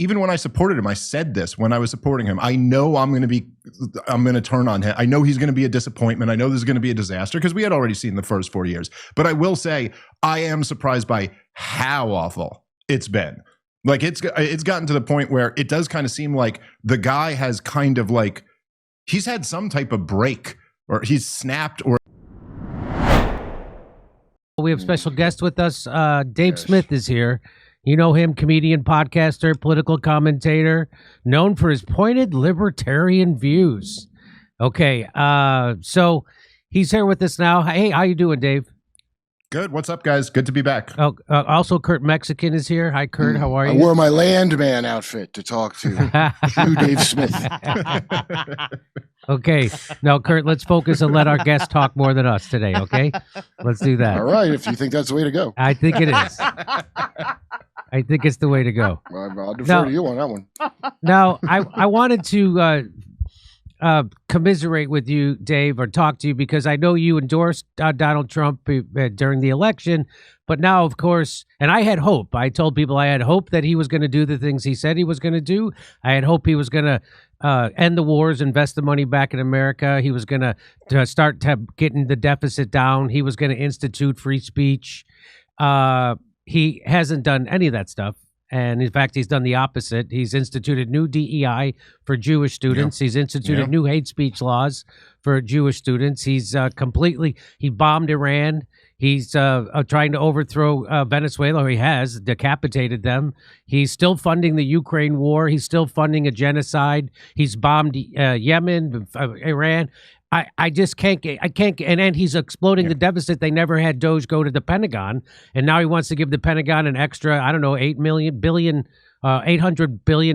even when I supported him, I said this when I was supporting him. I know I'm going to turn on him. I know he's going to be a disappointment. I know this is going to be a disaster because we had already seen the first 4 years. But I will say I am surprised by how awful it's been. Like it's gotten to the point where it does kind of seem like the guy has kind of like he's had some type of break or he's snapped or. We have special guest with us. Dave Smith is here. You know him, comedian, podcaster, political commentator, known for his pointed libertarian views. Okay, so he's here with us now. Hey, how you doing, Dave? Good. What's up, guys? Good to be back. Oh, also, Kurt Mexican is here. Hi, Kurt. How are you? I wore my landman outfit to talk to you, Dave Smith. Okay. Now, Kurt, let's focus and let our guest talk more than us today, okay? Let's do that. All right, if you think that's the way to go. I think it is. I think it's the way to go. I'll defer to you on that one. Now, I wanted to commiserate with you, Dave, or talk to you because I know you endorsed Donald Trump during the election, but now, of course, and I had hope. I told people I had hope that he was going to do the things he said he was going to do. I had hope he was going to end the wars, invest the money back in America. He was going to start getting the deficit down. He was going to institute free speech. He hasn't done any of that stuff. And in fact, he's done the opposite. He's instituted new DEI for Jewish students. Yeah. He's instituted new hate speech laws for Jewish students. He's he bombed Iran. He's trying to overthrow Venezuela, or he has decapitated them. He's still funding the Ukraine war. He's still funding a genocide. He's bombed Yemen, Iran. I just can't get, and he's exploding the deficit. They never had Doge go to the Pentagon, and now he wants to give the Pentagon an extra, I don't know, $800 billion,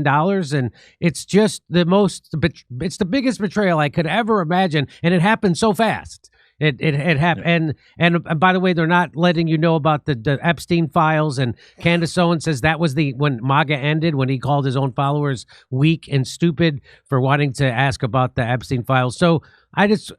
and it's just it's the biggest betrayal I could ever imagine, and it happened so fast. It happened, and by the way, they're not letting you know about the Epstein files. And Candace Owens says that was when MAGA ended, when he called his own followers weak and stupid for wanting to ask about the Epstein files. So I just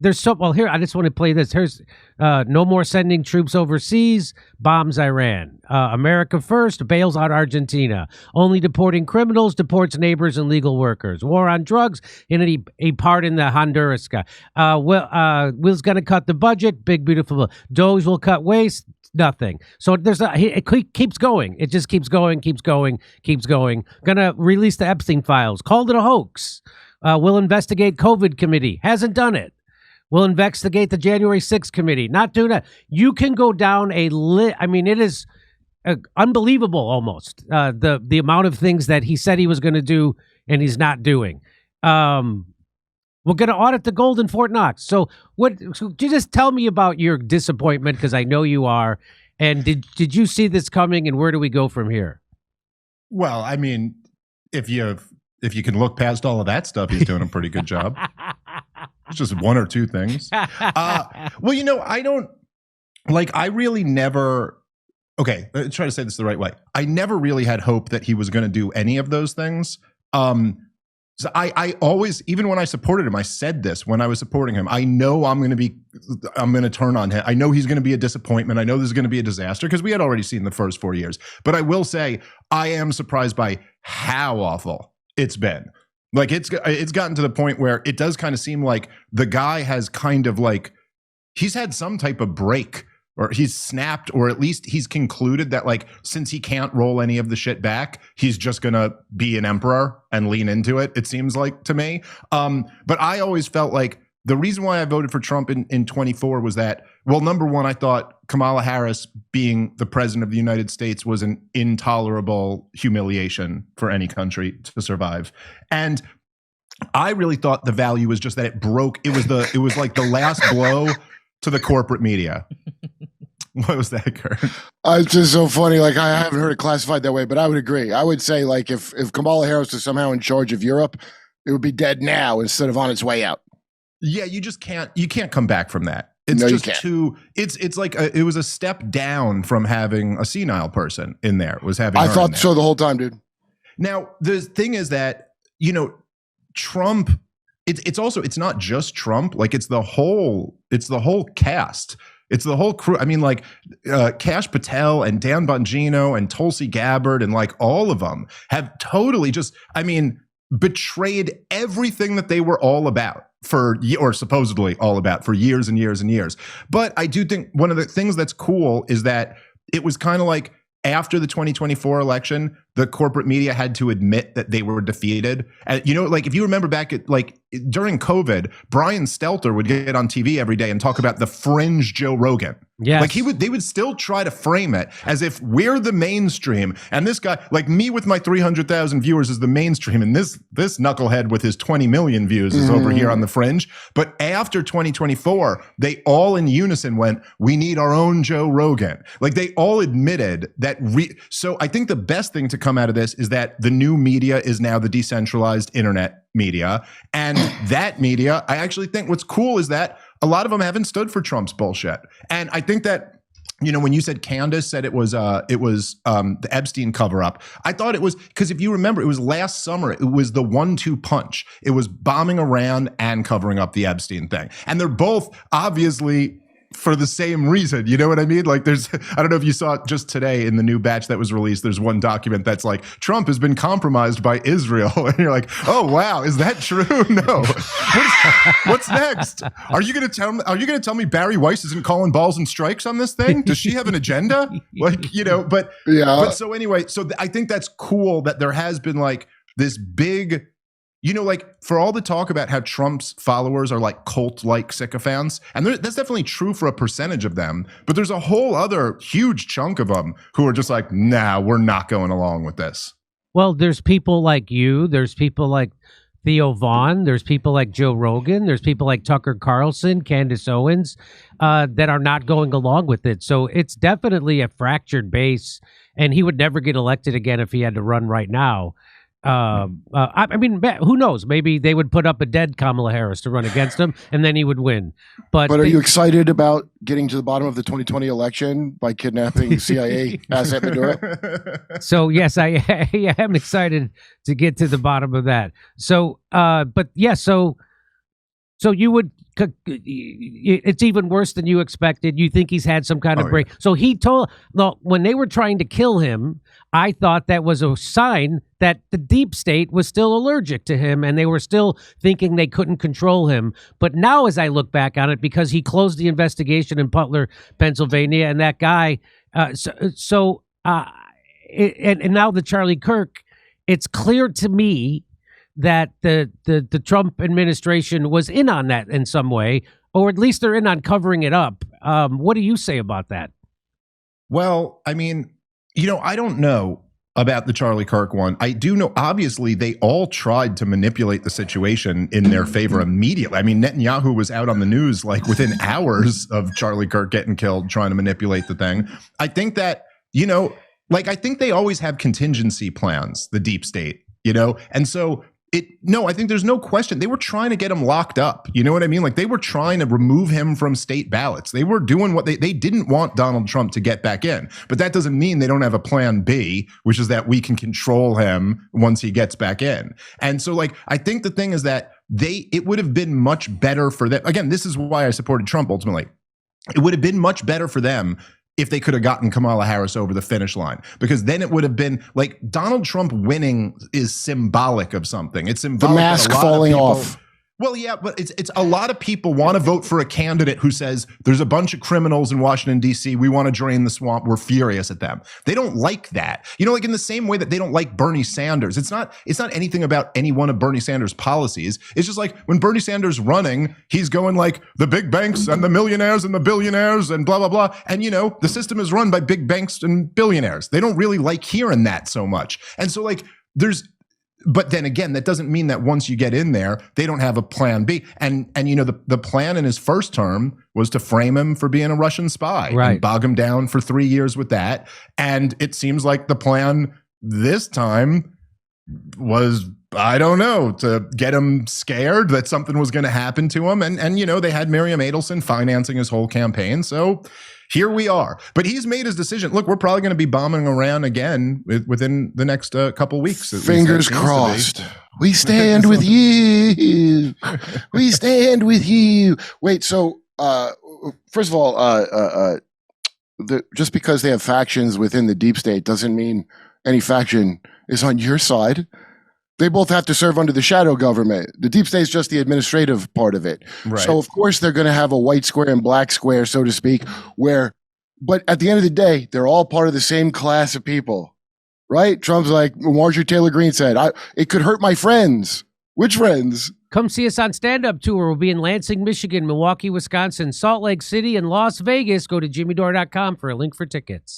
here I just want to play this. Here's no more sending troops overseas, bombs Iran. America first, bails out Argentina. Only deporting criminals, deports neighbors and legal workers. War on drugs, in a part in the Honduras guy. Will's going to cut the budget, big beautiful. Doge will cut waste. Nothing. So it keeps going. It just keeps going. Gonna release the Epstein files. Called it a hoax. We'll investigate COVID committee. Hasn't done it. We'll investigate the January 6th committee. Not doing that. You can go down I mean, it is unbelievable almost, the amount of things that he said he was going to do and he's not doing. We're going to audit the gold in Fort Knox. So you just tell me about your disappointment, because I know you are. And did you see this coming, and where do we go from here? Well, I mean, if you can look past all of that stuff, he's doing a pretty good job. It's just one or two things. Well, I really never. Okay, let's try to say this the right way. I never really had hope that he was going to do any of those things. So I always, even when I supported him, I said this when I was supporting him. I know I'm going to turn on him. I know he's going to be a disappointment. I know this is going to be a disaster because we had already seen the first 4 years. But I will say I am surprised by how awful it's been. Like it's gotten to the point where it does kind of seem like the guy has kind of like he's had some type of break, or he's snapped, or at least he's concluded that, like, since he can't roll any of the shit back, he's just gonna be an emperor and lean into it. It seems like to me. But I always felt like the reason why I voted for Trump in 24 was that, well, number one, I thought Kamala Harris being the president of the United States was an intolerable humiliation for any country to survive. And I really thought the value was just that it broke. It was like the last blow to the corporate media. What was that, Kurt? It's just so funny. Like, I haven't heard it classified that way, but I would agree. I would say, like, if Kamala Harris was somehow in charge of Europe, it would be dead now instead of on its way out. Yeah, you can't come back from that. It's it's like it was a step down from having a senile person in there. I thought so the whole time, dude. Now, the thing is that, Trump, it's not just Trump, like it's the whole cast. It's the whole crew. I mean, like Kash Patel and Dan Bongino and Tulsi Gabbard and like all of them have totally just, I mean, betrayed everything that they were all about or supposedly all about for years and years and years. But I do think one of the things that's cool is that it was kind of like after the 2024 election, the corporate media had to admit that they were defeated. And, like if you remember back at like during COVID, Brian Stelter would get on TV every day and talk about the fringe Joe Rogan. Yes. Like they would still try to frame it as if we're the mainstream. And this guy, like me with my 300,000 viewers is the mainstream. And this knucklehead with his 20 million views is over here on the fringe. But after 2024, they all in unison went, we need our own Joe Rogan. Like they all admitted that. So I think the best thing to come out of this is that the new media is now the decentralized internet media. And that media, I actually think what's cool is that a lot of them haven't stood for Trump's bullshit. And I think that, when you said Candace said it was the Epstein cover up, I thought it was because if you remember, it was last summer. It was the 1-2 punch. It was bombing Iran and covering up the Epstein thing. And they're both obviously for the same reason. You know what I mean? Like I don't know if you saw it just today in the new batch that was released. There's one document that's like, Trump has been compromised by Israel. And you're like, oh, wow. Is that true? No. What's next? Are you going to tell me Barry Weiss isn't calling balls and strikes on this thing? Does she have an agenda? Like, but so anyway, I think that's cool that there has been like this big, like for all the talk about how Trump's followers are like cult-like sycophants, and that's definitely true for a percentage of them, but there's a whole other huge chunk of them who are just like, nah, we're not going along with this. Well, there's people like you, there's people like Theo Vaughn, there's people like Joe Rogan, there's people like Tucker Carlson, Candace Owens, that are not going along with it. So it's definitely a fractured base, and he would never get elected again if he had to run right now. I mean, who knows? Maybe they would put up a dead Kamala Harris to run against him, and then he would win. But are you excited about getting to the bottom of the 2020 election by kidnapping CIA asset Dore? So yes, I am excited to get to the bottom of that. So, but yeah, so you would. It's even worse than you expected. You think he's had some kind of break. Yeah. So he told, when they were trying to kill him, I thought that was a sign that the deep state was still allergic to him and they were still thinking they couldn't control him. But now as I look back on it, because he closed the investigation in Butler, Pennsylvania, and that guy, and now the Charlie Kirk, it's clear to me that the Trump administration was in on that in some way, or at least they're in on covering it up. What do you say about that? Well, I mean, I don't know about the Charlie Kirk one. I do know, obviously, they all tried to manipulate the situation in their favor immediately. I mean, Netanyahu was out on the news like within hours of Charlie Kirk getting killed, trying to manipulate the thing. I think that, I think they always have contingency plans, the deep state, and so I think there's no question. They were trying to get him locked up. You know what I mean? Like they were trying to remove him from state ballots. They were doing what they didn't want Donald Trump to get back in. But that doesn't mean they don't have a plan B, which is that we can control him once he gets back in. And so I think the thing is that it would have been much better for them. Again, this is why I supported Trump ultimately. It would have been much better for them if they could have gotten Kamala Harris over the finish line, because then it would have been like Donald Trump winning is symbolic of something. It's symbolic. The mask falling off. Well, yeah, but it's a lot of people want to vote for a candidate who says there's a bunch of criminals in Washington, D.C. We want to drain the swamp. We're furious at them. They don't like that. Like in the same way that they don't like Bernie Sanders. It's not anything about any one of Bernie Sanders' policies. It's just like when Bernie Sanders running, he's going like the big banks and the millionaires and the billionaires and blah, blah, blah. And, the system is run by big banks and billionaires. They don't really like hearing that so much. And so but then again, that doesn't mean that once you get in there, they don't have a plan B. And the plan in his first term was to frame him for being a Russian spy, right, and bog him down for 3 years with that. And it seems like the plan this time was, I don't know, to get him scared that something was going to happen to him. And they had Miriam Adelson financing his whole campaign. So here we are. But he's made his decision. Look, we're probably going to be bombing Iran again within the next couple weeks. Fingers crossed. We stand with you. We stand with you. Wait, so first of all, just because they have factions within the deep state doesn't mean any faction is on your side. They both have to serve under the shadow government. The deep state is just the administrative part of it. Right. So, of course, they're going to have a white square and black square, so to speak, but at the end of the day, they're all part of the same class of people, right? Trump's like Marjorie Taylor Greene said, it could hurt my friends. Which friends? Come see us on stand-up tour. We'll be in Lansing, Michigan, Milwaukee, Wisconsin, Salt Lake City, and Las Vegas. Go to jimmydore.com for a link for tickets.